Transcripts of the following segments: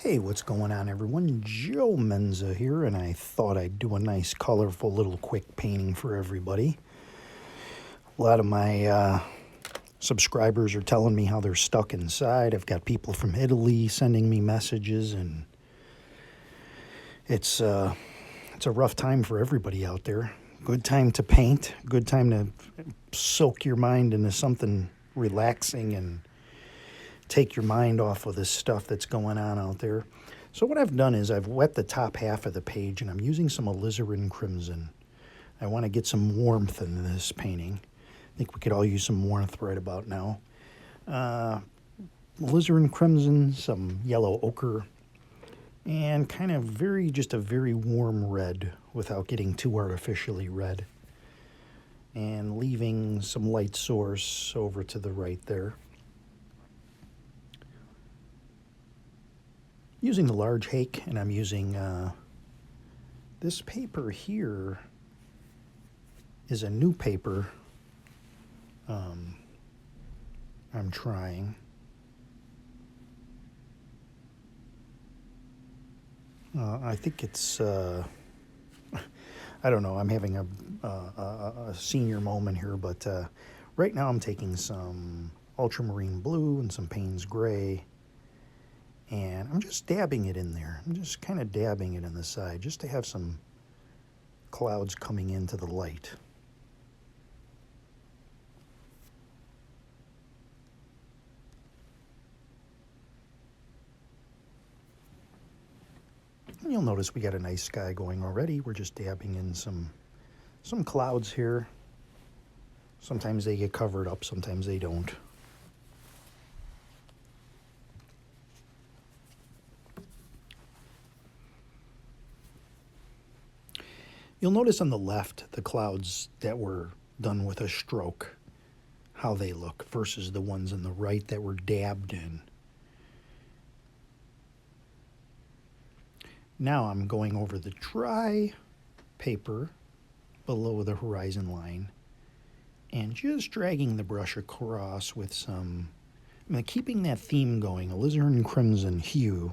Hey, what's going on, everyone? Joe Menza here, and I thought I'd do a nice, colorful little quick painting for everybody. A lot of my subscribers are telling me how they're stuck inside. I've got people from Italy sending me messages, and it's a rough time for everybody out there. Good time to paint, good time to soak your mind into something relaxing and take your mind off of this stuff that's going on out there. So what I've done is I've wet the top half of the page, and I'm using some alizarin crimson. I want to get some warmth in this painting. I think we could all use some warmth right about now. Alizarin crimson, some yellow ochre, and kind of just a very warm red without getting too artificially red. And leaving some light source over to the right there. Using the large Hake, and I'm using this paper here is a new paper I'm trying. I think it's, I don't know, I'm having a senior moment here, but right now I'm taking some ultramarine blue and some Payne's gray, and I'm just dabbing it in there. I'm just kind of dabbing it in the side just to have some clouds coming into the light. And you'll notice we got a nice sky going already. We're just dabbing in some clouds here. Sometimes they get covered up, sometimes they don't. You'll notice on the left the clouds that were done with a stroke, how they look, versus the ones on the right that were dabbed in. Now I'm going over the dry paper below the horizon line and just dragging the brush across with some, keeping that theme going. Alizarin crimson hue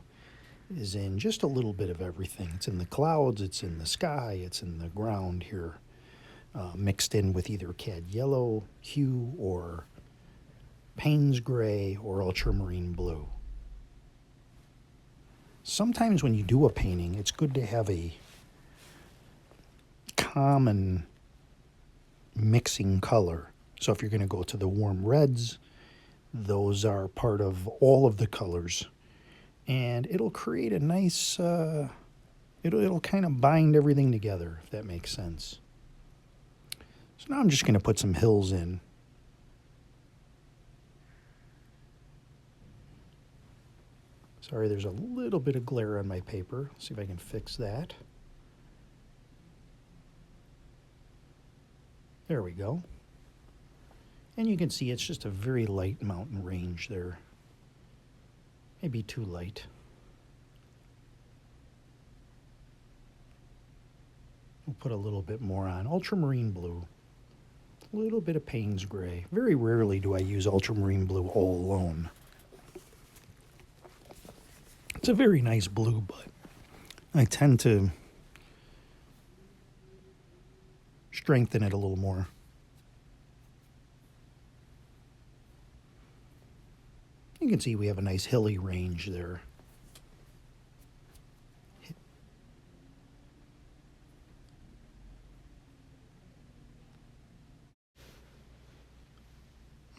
is in just a little bit of everything. It's in the clouds, it's in the sky, it's in the ground here, mixed in with either cad yellow hue or Payne's gray or ultramarine blue. Sometimes when you do a painting, it's good to have a common mixing color. So if you're going to go to the warm reds, those are part of all of the colors. And it'll create a nice, it'll kind of bind everything together, if that makes sense. So now I'm just going to put some hills in. Sorry, there's a little bit of glare on my paper. Let's see if I can fix that. There we go. And you can see it's just a very light mountain range there. Maybe too light. We'll put a little bit more on. Ultramarine blue. A little bit of Payne's gray. Very rarely do I use ultramarine blue all alone. It's a very nice blue, but I tend to strengthen it a little more. You can see we have a nice hilly range there.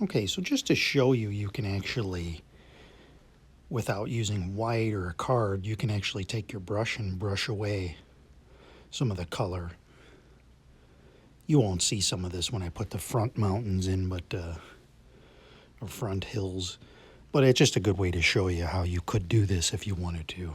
Okay, so just to show you, you can actually, without using white or a card, you can actually take your brush and brush away some of the color. You won't see some of this when I put the front mountains in, but or front hills. But it's just a good way to show you how you could do this if you wanted to.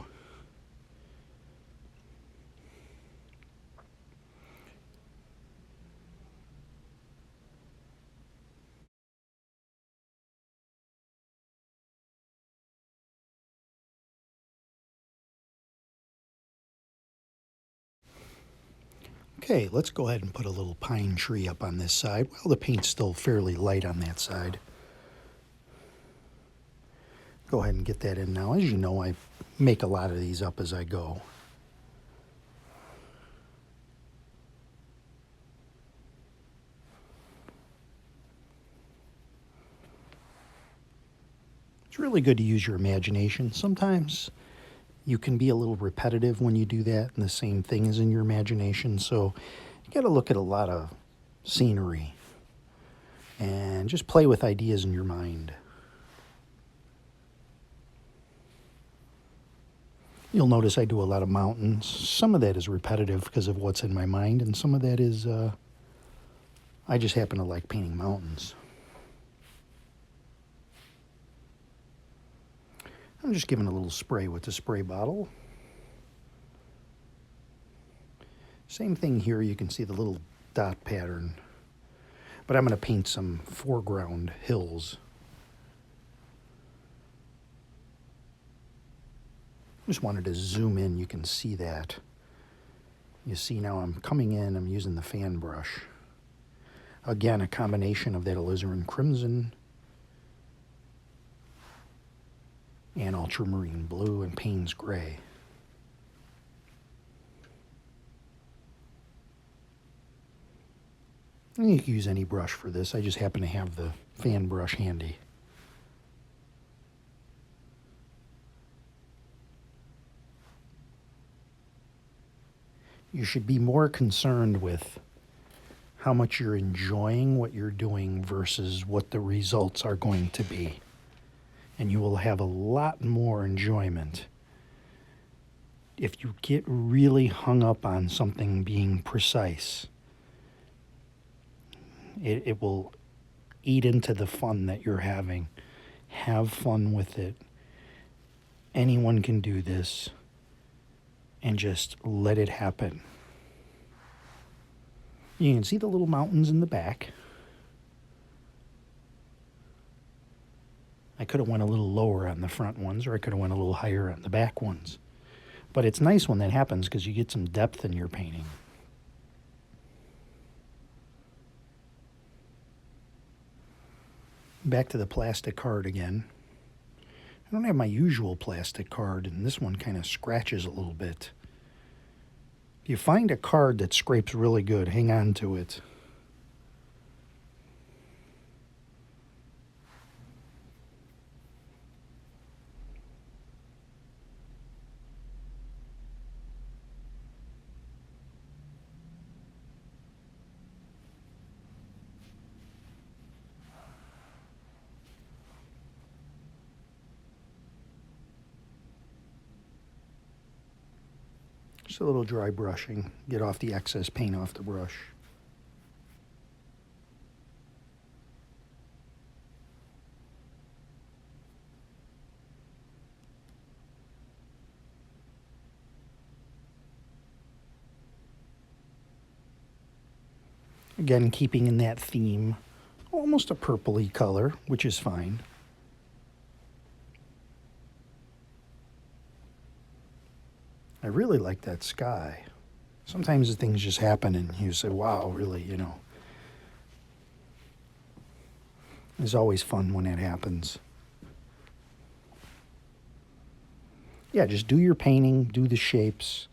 Okay, let's go ahead and put a little pine tree up on this side. Well, the paint's still fairly light on that side. Go ahead and get that in now. As you know, I make a lot of these up as I go. It's really good to use your imagination. Sometimes you can be a little repetitive when you do that, and the same thing is in your imagination. So you got to look at a lot of scenery and just play with ideas in your mind. You'll notice I do a lot of mountains. Some of that is repetitive because of what's in my mind, and some of that is I just happen to like painting mountains. I'm just giving a little spray with the spray bottle. Same thing here, you can see the little dot pattern. But I'm going to paint some foreground hills. Just wanted to zoom in, you can see that. You see now I'm coming in, I'm using the fan brush. Again, a combination of that alizarin crimson and ultramarine blue and Payne's gray. And you can use any brush for this. I just happen to have the fan brush handy. You should be more concerned with how much you're enjoying what you're doing versus what the results are going to be. And you will have a lot more enjoyment if you get really hung up on something being precise. It will eat into the fun that you're having. Have fun with it. Anyone can do this, and just let it happen. You can see the little mountains in the back. I could have went a little lower on the front ones, or I could have went a little higher on the back ones. But it's nice when that happens because you get some depth in your painting. Back to the plastic card again. I don't have my usual plastic card, and this one kind of scratches a little bit. If you find a card that scrapes really good, hang on to it. Just a little dry brushing, get off the excess paint off the brush. Again, keeping in that theme, almost a purpley color, which is fine. I really like that sky. Sometimes the things just happen and you say, wow, really, you know. It's always fun when that happens. Yeah, just do your painting, do the shapes,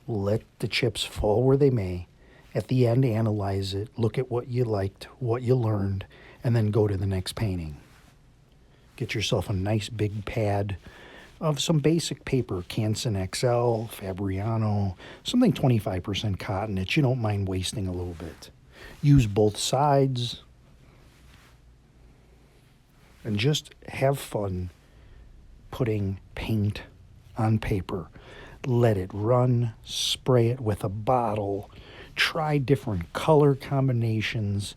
let the chips fall where they may. At the end, analyze it, look at what you liked, what you learned, and then go to the next painting. Get yourself a nice big pad of some basic paper, Canson XL, Fabriano, something 25% cotton that you don't mind wasting a little bit. Use both sides and just have fun putting paint on paper. Let it run, spray it with a bottle, try different color combinations,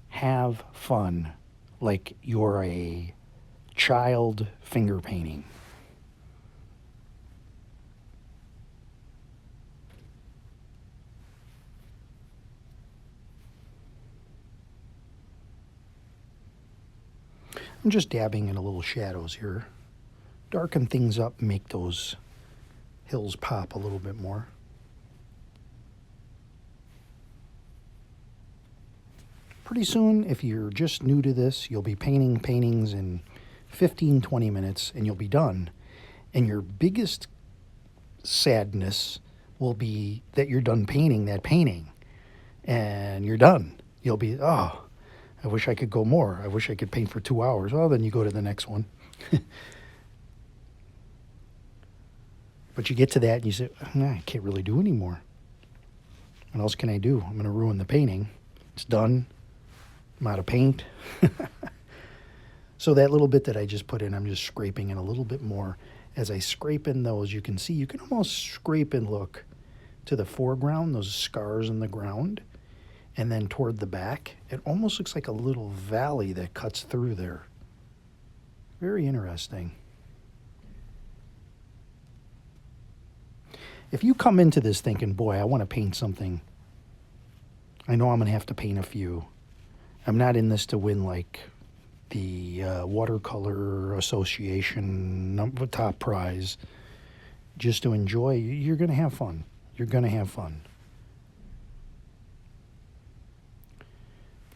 have fun like you're a child finger painting. I'm just dabbing in a little shadows here. Darken things up, make those hills pop a little bit more. Pretty soon, if you're just new to this, you'll be painting paintings in 15, 20 minutes, and you'll be done. And your biggest sadness will be that you're done painting that painting. And you're done. You'll be, oh, I wish I could go more. I wish I could paint for 2 hours. Well, then you go to the next one. But you get to that and you say, nah, I can't really do anymore. What else can I do? I'm going to ruin the painting. It's done. I'm out of paint. So that little bit that I just put in, I'm just scraping in a little bit more. As I scrape in those, you can see, you can almost scrape and look to the foreground, those scars in the ground. And then toward the back, it almost looks like a little valley that cuts through there. Very interesting. If you come into this thinking, boy, I want to paint something, I know I'm going to have to paint a few. I'm not in this to win like the Watercolor Association top prize. Just to enjoy, you're going to have fun. You're going to have fun.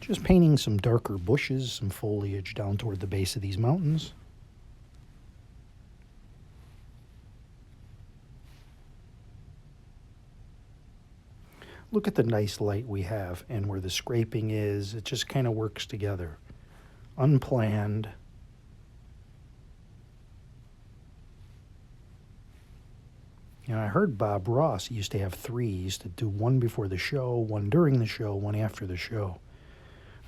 Just painting some darker bushes, some foliage down toward the base of these mountains. Look at the nice light we have and where the scraping is. It just kind of works together. Unplanned. You know, I heard Bob Ross used to have 3. He used to do one before the show, one during the show, one after the show.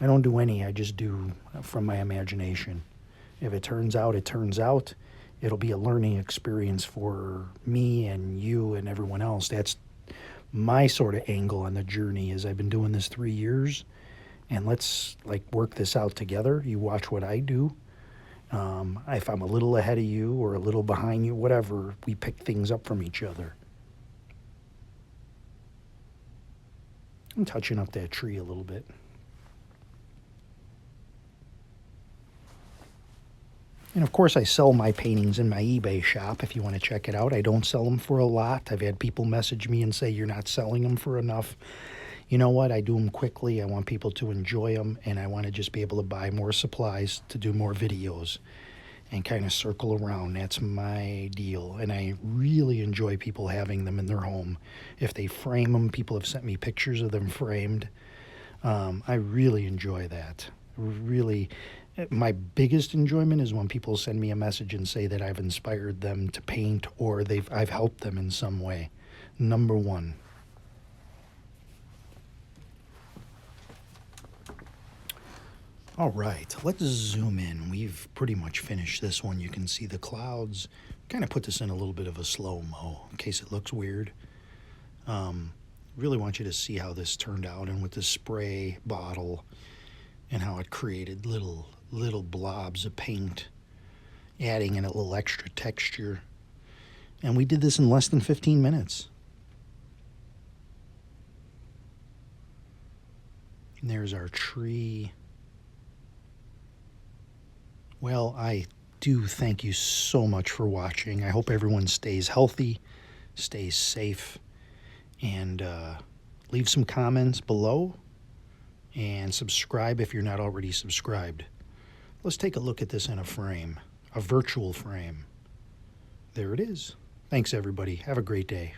I don't do any. I just do from my imagination. If it turns out, it turns out. It'll be a learning experience for me and you and everyone else. That's my sort of angle on the journey. Is I've been doing this 3 years, and let's like work this out together. You watch what I do. If I'm a little ahead of you or a little behind you, whatever, we pick things up from each other. I'm touching up that tree a little bit. And of course, I sell my paintings in my eBay shop if you want to check it out. I don't sell them for a lot. I've had people message me and say, you're not selling them for enough. You know what? I do them quickly. I want people to enjoy them, and I want to just be able to buy more supplies to do more videos and kind of circle around. That's my deal. And I really enjoy people having them in their home. If they frame them, people have sent me pictures of them framed. I really enjoy that. Really. My biggest enjoyment is when people send me a message and say that I've inspired them to paint or I've helped them in some way. Number one. All right, let's zoom in. We've pretty much finished this one. You can see the clouds. Kind of put this in a little bit of a slow-mo in case it looks weird. Really want you to see how this turned out, and with the spray bottle and how it created little blobs of paint, adding in a little extra texture. And we did this in less than 15 minutes. And there's our tree. Well, I do thank you so much for watching. I hope everyone stays healthy, stays safe, and leave some comments below, and subscribe if you're not already subscribed. Let's take a look at this in a frame, a virtual frame. There it is. Thanks, everybody. Have a great day.